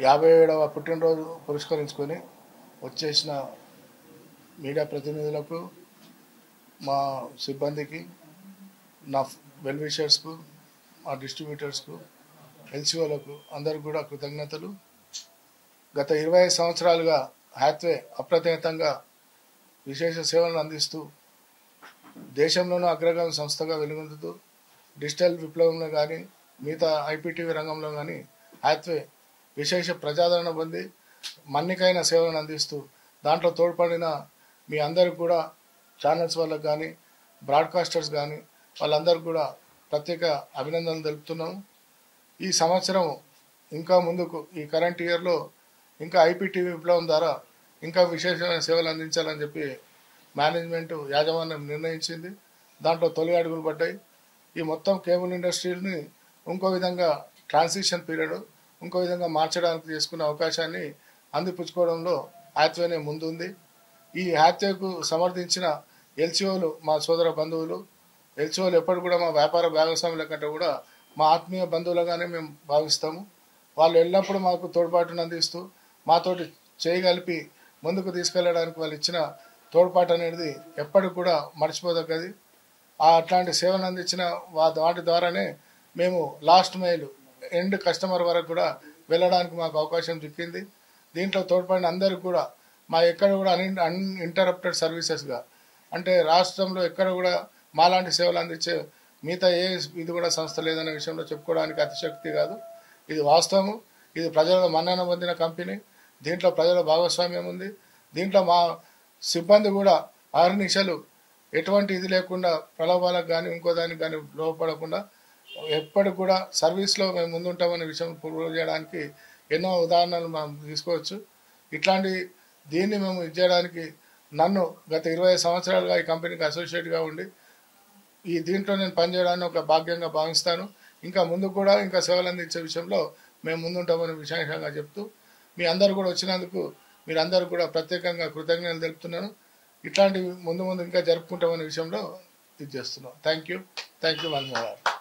57వ పుట్టినరోజు పురస్కరించుకొని వచ్చేసిన మీడియా ప్రతినిధులకు, మా సిబ్బందికి, నా వెల్ విషర్స్కు, మా డిస్ట్రిబ్యూటర్స్కు, ఎల్సీఓలకు అందరికి కూడా కృతజ్ఞతలు. గత 25 సంవత్సరాలుగా హ్యాత్వే అప్రతిహతంగా విశేష సేవలను అందిస్తూ దేశంలోనూ అగ్రగామి సంస్థగా వెలుగొందుతూ డిజిటల్ విప్లవంలో కానీ మిగతా ఐపీటీవీ రంగంలో కానీ హ్యాత్వే విశేష ప్రజాదరణ పొంది మన్నికైన సేవలను అందిస్తూ దాంట్లో తోడ్పడిన మీ అందరికి కూడా ఛానల్స్ వాళ్ళకు కానీ బ్రాడ్కాస్టర్స్ కానీ వాళ్ళందరికీ కూడా ప్రత్యేక అభినందనలు తెలుపుతున్నాము. ఈ సంవత్సరం ఇంకా ముందుకు ఈ కరెంట్ ఇయర్లో ఇంకా ఐపీటీవీ విప్లవం ద్వారా ఇంకా విశేషమైన సేవలు అందించాలని చెప్పి మేనేజ్మెంట్ యాజమాన్యం నిర్ణయించింది. దాంట్లో తొలి అడుగులు పడ్డాయి. ఈ మొత్తం కేబుల్ ఇండస్ట్రీని ఇంకో విధంగా ట్రాన్సిషన్ పీరియడ్ ఇంకో విధంగా మార్చడానికి తీసుకునే అవకాశాన్ని అందిపుచ్చుకోవడంలో హ్యాత్వేనే ముందుంది. ఈ హ్యాత్వేకు సమర్థించిన ఎల్సీఓలు మా సోదర బంధువులు. ఎల్సీఓలు ఎప్పటికి కూడా మా వ్యాపార భాగస్వాముల కంటే కూడా మా ఆత్మీయ బంధువులుగానే మేము భావిస్తాము. వాళ్ళు ఎల్లప్పుడూ మాకు తోడ్పాటును అందిస్తూ మాతోటి చేయగలిపి ముందుకు తీసుకెళ్లడానికి వాళ్ళు ఇచ్చిన తోడ్పాటు అనేది ఎప్పటికి కూడా మర్చిపోదగ్గది. అట్లాంటి సేవలు అందించిన వాటి ద్వారానే మేము లాస్ట్ మైల్ ఎండ్ కస్టమర్ వరకు కూడా వెళ్ళడానికి మాకు అవకాశం చిక్కింది. దీంట్లో తోడ్పడిన అందరికీ కూడా మా ఎక్కడ కూడా అన్ఇంటరప్టెడ్ సర్వీసెస్గా, అంటే రాష్ట్రంలో ఎక్కడ కూడా మాలాంటి సేవలు అందించే మిగతా ఏ ఇది కూడా సంస్థ లేదనే విషయంలో చెప్పుకోవడానికి అతిశక్తి కాదు. ఇది వాస్తవము. ఇది ప్రజల మన్నన పొందిన కంపెనీ. దీంట్లో ప్రజల భాగస్వామ్యం ఉంది. దీంట్లో మా సిబ్బంది కూడా అహర్నిశలు ఎటువంటి ఇది లేకుండా ప్రలోభాలకు కానీ ఇంకో దానికి కానీ లోపడకుండా ఎప్పటికి కూడా సర్వీస్లో మేము ముందుంటామనే విషయం ప్రూవ్ చేయడానికి ఎన్నో ఉదాహరణలు మనం తీసుకోవచ్చు. ఇట్లాంటి దీన్ని మేము ఇచ్చేయడానికి నన్ను గత 25 సంవత్సరాలుగా ఈ కంపెనీకి అసోసియేట్గా ఉండి దీంట్లో నేను పనిచేయడాన్ని ఒక భాగ్యంగా భావిస్తాను. ఇంకా ముందు కూడా ఇంకా సేవలు అందించే విషయంలో మేము ముందుంటామని విశేషంగా చెప్తూ మీ అందరూ కూడా వచ్చినందుకు మీరందరూ కూడా ప్రత్యేకంగా కృతజ్ఞతలు తెలుపుతున్నాను. ఇట్లాంటివి ముందు ఇంకా జరుపుకుంటామనే విషయంలో ఇది చేస్తున్నాం. Thank you. ధన్యవాదాలు.